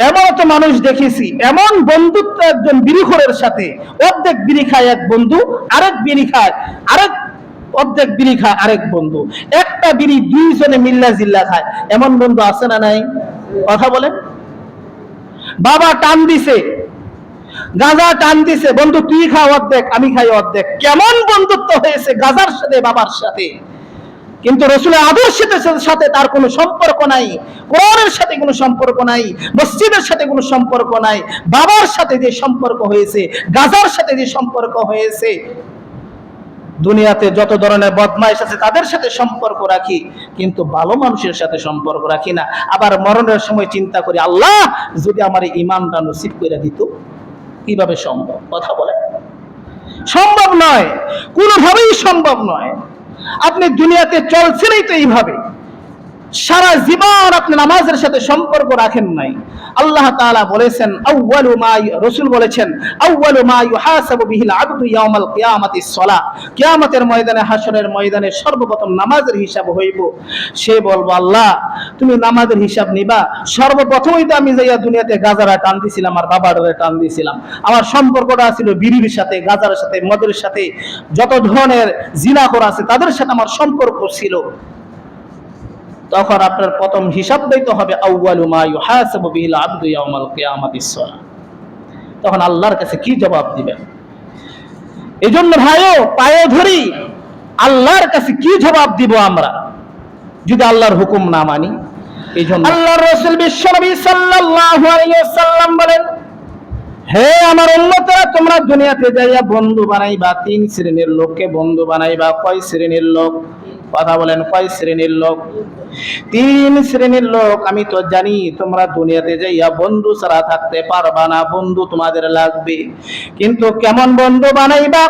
এমন তো মানুষ দেখেছি, এমন বন্ধুত্ব একজন বিড়িখোরের সাথে, অর্ধেক বিড়ি খায় এক বন্ধু, আরেক বিড়ি খায় আরেক, অর্ধেক বিড়ি খায় আরেক বন্ধু, একটা বিড়ি দুইজনে মিল্লা জিল্লা খায়। এমন বন্ধু আছে না নাই? কথা বলেন। বাবা টান দিছে, গাঁজা টান দিছে, বন্ধু তুই খা অর্ধেক আমি খাই অর্ধেক। কেমন বন্ধুত্ব হয়েছে গাঁজার সাথে বাবার সাথে। কিন্তু রাসূলের আদর্শের সাথে তার কোনো সম্পর্ক নাই, কোরআনের সাথে কোনো সম্পর্ক নাই, মসজিদের সাথে কোনো সম্পর্ক নাই। বাবার সাথে যে সম্পর্ক হয়েছে, গাঁজার সাথে যে সম্পর্ক হয়েছে। দুনিয়াতে যত ধরনের বদমাইশ আছে তাদের সাথে সম্পর্ক রাখি, কিন্তু ভালো মানুষের সাথে সম্পর্ক রাখি না। আবার মরণের সময় চিন্তা করি, আল্লাহ যদি আমার ঈমানটা নসিব করে দিত। কিভাবে সম্ভব? কথা বলে সম্ভব নয়, কোনোভাবেই সম্ভব নয়। আপনি দুনিয়াতে চলছেনই তো এইভাবে, সারা জীবন আপনি নামাজের সাথে সম্পর্ক রাখেন নাই। আল্লাহ তাআলা বলেছেন, আউয়ালু মা, রাসূল বলেছেন, আউয়ালু মা ইউহাসাবু বিহিল আবদু ইয়াউমাল কিয়ামাতিস সালাহ। কিয়ামতের ময়দানে, হাসরের ময়দানে সর্বপ্রথম নামাজের হিসাব হইব। সে বলবো, আল্লাহ তুমি নামাজের হিসাব নিবা? সর্বপ্রথমই তো আমি যাইয়া দুনিয়াতে গাজারা টান দিছিলাম আর বাবারে টান দিছিলাম। আমার সম্পর্কটা ছিল বিড়ির সাথে, গাজার সাথে, মদের সাথে, যত ধরনের জিনাখোর আছে তাদের সাথে আমার সম্পর্ক ছিল। তখন আপনার প্রথম হিসাব দিতে হবে, আউয়ালু মা ইউহাসাবু বিহিল আবদু ইয়াউমাল কিয়ামাতিস সালাহ। তখন আল্লাহর কাছে কি জবাব দিবেন? এজন্য ভাইও পায়ে ধরি, আল্লাহর কাছে কি জবাব দিব আমরা যদি আল্লাহর হুকুম না মানি? এইজন্য আল্লাহর রাসূল বিশ্বনবী সাল্লাল্লাহু আলাইহি ওয়াসাল্লাম বলেন, হে আমার উম্মতরা, তোমরা দুনিয়াতে যাইয়া বন্ধু বানাইবা তিন শ্রেণীর লোককে বন্ধু বানাইবা। কয় শ্রেণীর লোক? কথা বলেন, কয় শ্রেণীর লোক? তিন শ্রেণীর লোক। আমি তো জানি তোমরা দুনিয়াতে যাইয়া বন্ধু ছাড়া থাকতে পারবা না, বন্ধু তোমাদের লাগবে। কিন্তু কেমন বন্ধু বানাইবা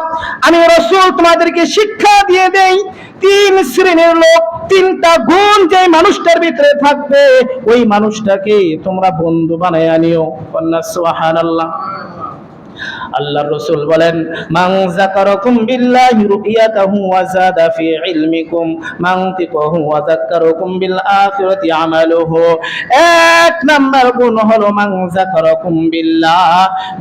আমি রাসূল তোমাদেরকে শিক্ষা দিয়ে দেই। তিন শ্রেণীর লোক, তিনটা গুণ যে মানুষটার ভিতরে থাকবে, ওই মানুষটাকে তোমরা বন্ধু বানায় আনিও। সুবহানাল্লাহ। আল্লাহর রাসূল বলেন, মান যাকারাকুম বিল্লাহি রুয়াতাহু ওয়া যাদা ফি ইলমিকুম মানতিকুহু ওয়া যাকারাকুম বিল আখিরাতি আমালুহু। এক নাম্বার গুণ হলো মান যাকারাকুম বিল্লাহ,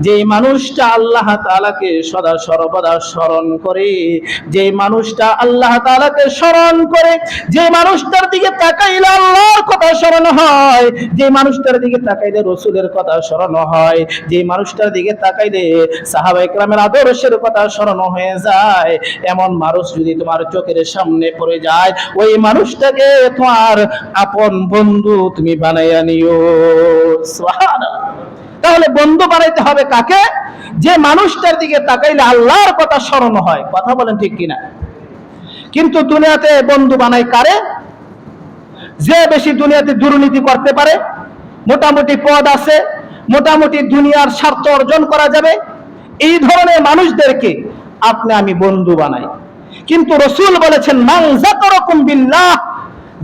যে মানুষটা আল্লাহ তাআলাকে সদা সর্বদা স্মরণ করে, যে মানুষটা আল্লাহ তাআলাকে স্মরণ করে, যে মানুষটার দিকে তাকাইলে আল্লাহর কথা স্মরণ হয়, যে মানুষটার দিকে তাকাইলে রাসূলের কথা স্মরণ হয়, যে মানুষটার দিকে তাকাইলে সাহাবায়ে কেরামের আদর্শের কথা স্মরণ হয়ে যায়, এমন মানুষ যদি তোমার চোখের সামনে পড়ে যায়, ওই মানুষটাকে তোমার আপন বন্ধু তুমি বানাইয়া নিও। সুবহানাল্লাহ। তাহলে বন্ধু বানাইতে হবে কাকে? যে মানুষটার দিকে তাকাইলে আল্লাহর কথা স্মরণ হয়। কথা বলেন ঠিক কিনা? কিন্তু দুনিয়াতে বন্ধু বানাই কারে? যে বেশি দুনিয়াতে দুর্নীতি করতে পারে, মোটামুটি পদ আছে, মোটামুটি দুনিয়ার স্বার্থ অর্জন করা যাবে, এই ধরনের মানুষদেরকে আপনি আমি বন্ধু বানাই। কিন্তু রাসূল বলেছেন, মান যাকারাকুম বিল্লাহ,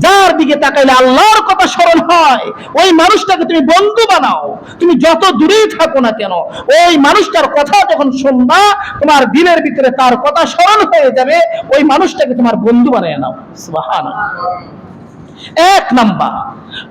যার দিকে তাকাইলে আল্লাহর কথা স্মরণ হয়, ওই মানুষটাকে তুমি বন্ধু বানাও। তুমি যত দূরেই থাকো না কেন, ওই মানুষটার কথা যখন শুনবা, তোমার দিলের ভিতরে তার কথা স্মরণ হয়ে যাবে, ওই মানুষটাকে তোমার বন্ধু বানায় নাও। সুবহানাল্লাহ। এক নাম্বার।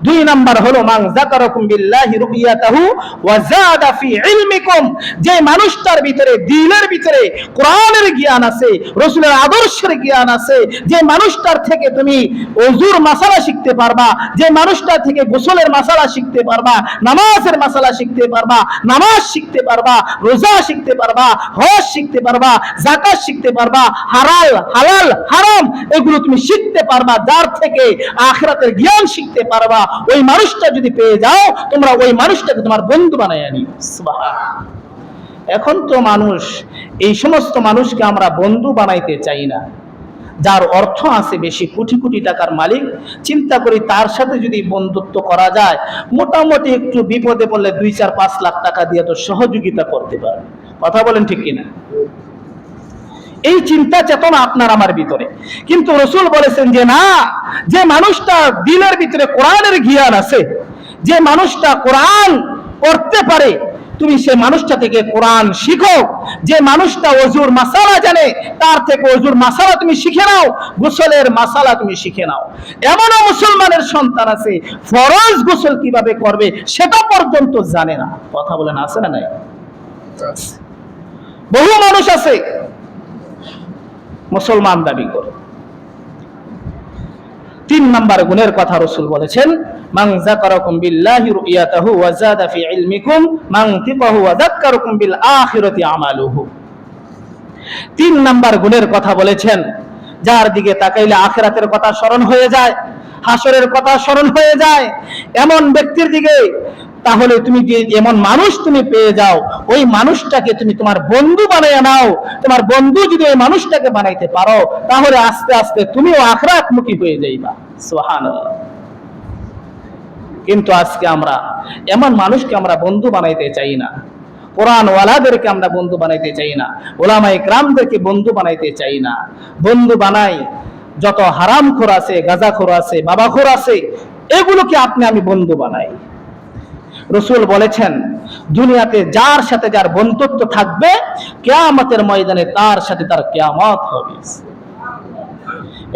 দুই নাম্বার হলো মান যাকারাকুম বিল্লাহি রুয়াতাহু ওয়া যাদা ফি ইলমিকুম, যে মানুষটার ভিতরে দিলের ভিতরে কোরআনের জ্ঞান আছে, রাসূলের আদর্শের জ্ঞান আছে, যে মানুষটার থেকে তুমি ওযুর মাসালা শিখতে পারবা, যে মানুষটার থেকে গোসলের মাসালা শিখতে পারবা, নামাজের মাসালা শিখতে পারবা, নামাজ শিখতে পারবা, রোজা শিখতে পারবা, হজ শিখতে পারবা, যাকাত শিখতে পারবা, হালাল হারাম এগুলো তুমি শিখতে পারবা, যার থেকে আখিরাতের জ্ঞান শিখতে পারবা, ওই মানুষটা যদি পেয়ে যাও, তোমরা ওই মানুষটাকে তোমার বন্ধু বানায় আনিও। সুবহানাল্লাহ। এখন তো মানুষ, এই সমস্ত মানুষকে আমরা বন্ধু বানাইতে চাই না। যার অর্থ আছে বেশি, কোটি কোটি টাকার মালিক, চিন্তা করি তার সাথে যদি বন্ধুত্ব করা যায়, মোটামুটি একটু বিপদে পড়লে 2-4-5 লাখ টাকা দিয়ে তো সহযোগিতা করতে পারে। কথা বলেন ঠিক কিনা? এই চিন্তা চেতনা আপনার আমার ভিতরে। কিন্তু রাসূল বলেছেন যে না, যে মানুষটা দিলের ভিতরে কোরআনের জ্ঞান আছে, যে মানুষটা কোরআন পড়তে পারে, তুমি সে মানুষটা থেকে কোরআন শিখো। যে মানুষটা ওযুর মাসালা জানে তার থেকে ওযুর মাসালা তুমি শিখে নাও, গোসলের মাসালা তুমি শিখে নাও। এমনও মুসলমানের সন্তান আছে ফরজ গোসল কিভাবে করবে সেটা পর্যন্ত জানে না। কথা বলেন, আছে না নাই? বহু মানুষ আছে মুসলমান দাবি করে। 3 নাম্বার গুণের কথা রাসূল বলেছেন, মান যাকারাকুম বিল্লাহি রুয়াতাহু ওয়া যাদা ফি ইলমিকুম মানতিকাহু ওয়া যাক্কারাকুম বিল আখিরাতি আমালুহু। 3 নাম্বার গুণের কথা বলেছেন, যার দিকে তাকাইলে আখিরাতের কথা স্মরণ হয়ে যায়, হাসরের কথা স্মরণ হয়ে যায়, এমন ব্যক্তির দিকে তাহলে তুমি যে এমন মানুষ তুমি পেয়ে যাও, ওই মানুষটাকে তুমি তোমার বন্ধু বানিয়ে নাও। তোমার বন্ধু যদি ওই মানুষটাকে বানাইতে পারো তাহলে আস্তে আস্তে তুমিও আখিরাতমুখী হয়ে যাইবা। সুবহানাল্লাহ। কিন্তু আজকে আমরা এমন মানুষকে আমরা বন্ধু বানাইতে চাই না, কোরআন ওয়ালাদেরকে আমরা বন্ধু বানাইতে চাই না, উলামায়ে কেরামদেরকে বন্ধু বানাইতে চাই না। বন্ধু বানাই যত হারামখোর আছে, গাঁজাখোর আছে, বাবাখোর আছে, এগুলোকে আপনি আমি বন্ধু বানাই। রাসূল বলেছেন, দুনিয়াতে যার সাথে যার বন্ধুত্ব থাকবে কিয়ামতের ময়দানে তার সাথে তার কিয়ামত হবে।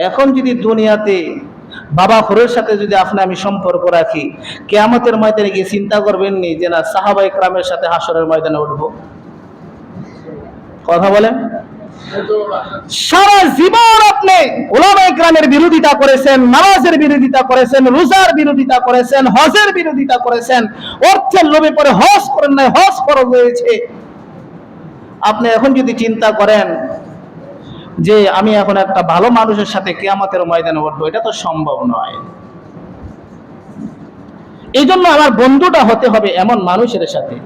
এখন যদি দুনিয়াতে বাবাখোরের সাথে যদি আপনি আমি সম্পর্ক রাখি, কিয়ামতের ময়দানে গিয়ে চিন্তা করবেন নি যে না সাহাবায়ে কেরামের সাথে হাসরের ময়দানে উঠব? কথা বলেন। সারা জীবন আপনি উলামায়ে কেরামের বিরোধিতা করেছেন, নামাজের বিরোধিতা করেছেন, রোজার বিরোধিতা করেছেন, হজের বিরোধিতা করেছেন, অর্থের লোভে পড়ে হজ করেন নাই, হজ ফরজ হয়েছে। আপনি এখন যদি চিন্তা করেন যে আমি এখন একটা ভালো মানুষের সাথে কিয়ামতের ময়দানে উঠবো, এটা তো সম্ভব নয়। এই জন্য আমার বন্ধুটা হতে হবে এমন মানুষের সাথে